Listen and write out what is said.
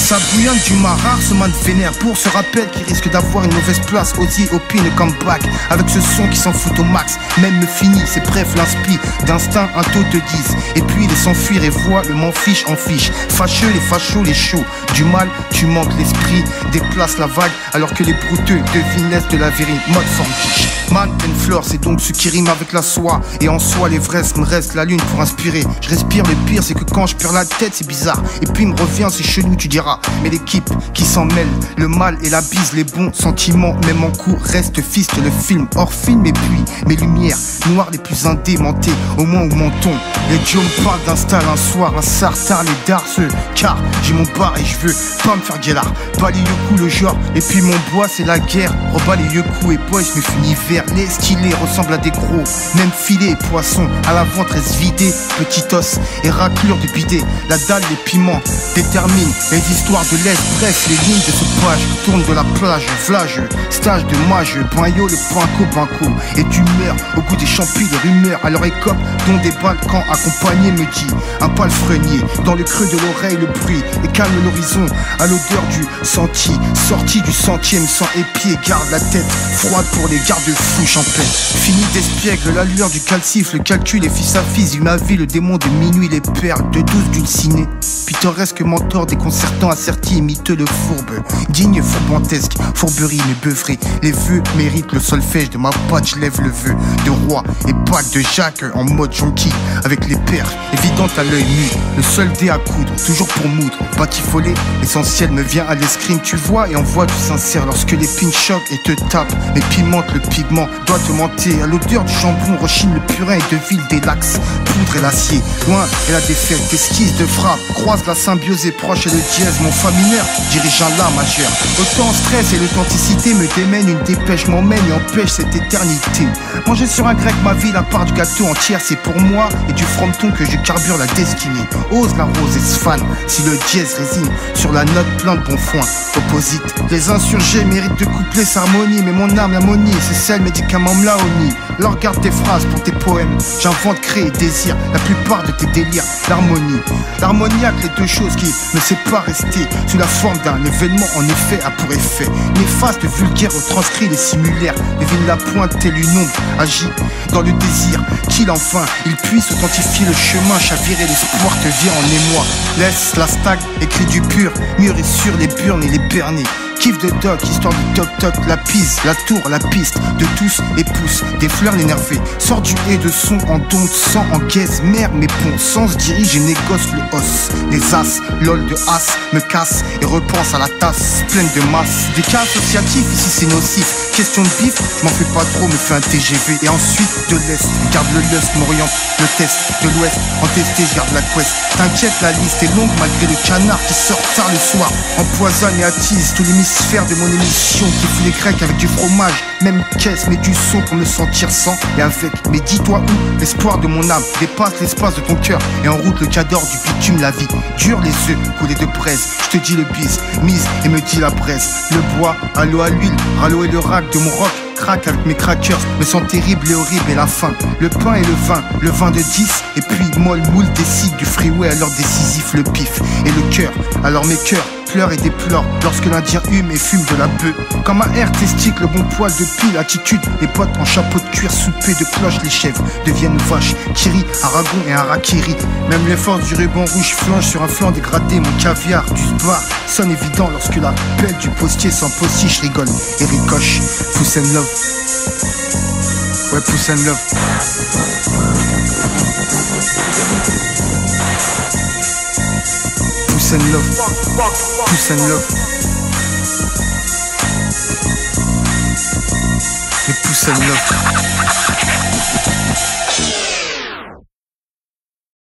Ça bouillonne du marar, ce man vénère pour ce rappel qui risque d'avoir une mauvaise place. Ozzy opine comeback avec ce son qui s'en fout au max. Même me finit, c'est bref l'inspi d'instinct, un taux de 10. Et puis il est s'enfuir et voit le m'en fiche en fiche. Fâcheux, les fachos, les chauds. Du mal, tu manques l'esprit, déplace la vague alors que les brouteux devinent de la vérité. Mode forme quiche. Man and flore, c'est donc ce qui rime avec la soie. Et en soi, l'Everest me reste la lune pour inspirer. Je respire, le pire, c'est que quand je perds la tête, c'est bizarre. Et puis il me revient, c'est chelou, tu diras. Mais l'équipe qui s'en mêle, le mal et la bise, les bons sentiments, même en cours, reste fiste le film. Hors film, et puis mes lumières noires les plus indémentées, au moins au menton. Les Joe me parlent d'install un soir, un sartard, les darceux. Car j'ai mon bar et je veux pas me faire guélard. Balaye le coup, le genre, et puis mon bois, c'est la guerre. Reballe les coups et boys, me finis vert. Les stylés ressemblent à des gros, même filets et poissons. À la ventre reste vidé, petit os et raclure de bidet. La dalle, les piments déterminent les histoires de l'Est. Bref, les lignes de ce page tournent de la plage. Vlage, stage de mage, boyau, le banco. Et tu meurs au goût des champis, de rumeurs. À leur écope, dont des balcans accompagnés me dit un palefrenier. Dans le creux de l'oreille, le bruit et calme l'horizon. À l'odeur du senti, sorti du sentier, me sens épié. Garde la tête froide pour les garde-fous champêtres. Fini d'espiègle, la lueur du calcif, le calcul et fils à fils. Il ma vie, le démon de minuit, les perles de 12 d'une ciné. Pittoresque mentor, déconcertant, asserti, miteux, le fourbe. Digne, fourbantesque, fourberie, mais beuvré. Les vœux méritent le solfège de ma patte, je lève le vœu de roi et bague de Jacques en mode jonquille. Avec les perfs, évidentes à l'œil nu. Le seul dé à coudre, toujours pour moudre. Batifolé, l'essentiel me vient à l'escrime. Tu vois et envoie du sincère lorsque les pins choquent et te tapent. Mais pimente le pigment, doit te mentir. À l'odeur du jambon, rechine le purin et de ville des lax. Poudre et l'acier, loin et la défaite. Esquisse de frappe, croise la symbiose et proche et le dièse. Mon fa mineur dirige un la majeur. Autant stress et l'authenticité me démène. Une dépêche m'emmène et empêche cette éternité. Manger sur un grec ma vie, la part du gâteau entière, c'est pour moi. Et du frometon que je carbure la destinée. Ose la rose et se fan. Si le dièse résine sur la note plein de bon foin. Opposite, les insurgés méritent de coupler sa harmonie. Mais mon âme, l'ammonie, c'est celle médicament mlaoni. Alors garde tes phrases pour tes poèmes. J'invente, crée et désire la plupart de tes délires. L'harmonie, l'harmoniaque, les deux choses qui ne sait pas rester sous la forme d'un événement en effet a pour effet néfaste, vulgaire, retranscrit les simulaires. Devine la pointe, telle une ombre, agit dans le désir qu'il enfin il puisse authentifier le chemin, chavirer l'espoir te vient en émoi. Laisse la stagne, écrit du pur, mûrir sur les burnes et les bernés. Kiff de doc, histoire de toc-toc, la pise, la tour, la piste, de tous et pousse, des fleurs l'énervé. Sors du haie de son en don de sang, en caisse, mère, mes ponts, sens dirige et négoce le os. Les as, lol de as, me casse et repense à la tasse, pleine de masse. Des cas associatifs, ici c'est nocif. Question de bif, je m'en fais pas trop, me fais un TGV. Et ensuite de l'Est, garde le lust, m'oriente, le test de l'Ouest, en testé, je garde la quest. T'inquiète, la liste est longue malgré le canard qui sort tard le soir. Empoisonne et attise tous les sphère de mon émission qui fout les grecs avec du fromage. Même caisse, mais du son pour me sentir sans et avec. Mais dis-toi où l'espoir de mon âme dépasse l'espace de ton cœur. Et en route le cador du bitume, la vie dure les œufs coulés de braise. Je te dis le bis, mise et me dis la braise. Le bois, à l'eau à l'huile, râleau et le rack de mon rock. Craque avec mes crackers, me sens terrible et horrible et la faim. Le pain et le vin de 10. Et puis molle moule décide du freeway alors décisif le pif. Et le cœur, alors mes cœurs pleure et déplore lorsque l'Indien hume et fume de la bœuf. Comme un air testique, le bon poil de pile, attitude. Les potes en chapeau de cuir soupé de cloche, les chèvres deviennent vaches. Kiri, aragon et un rakiri. Même les forces du ruban rouge flanchent sur un flanc dégradé. Mon caviar du bar sonne évident lorsque la pelle du postier s'en postiche, je rigole et ricoche. Pousse and love. Ouais, pousse and love. Pousse and love. Pousse and love. Et pousse and love.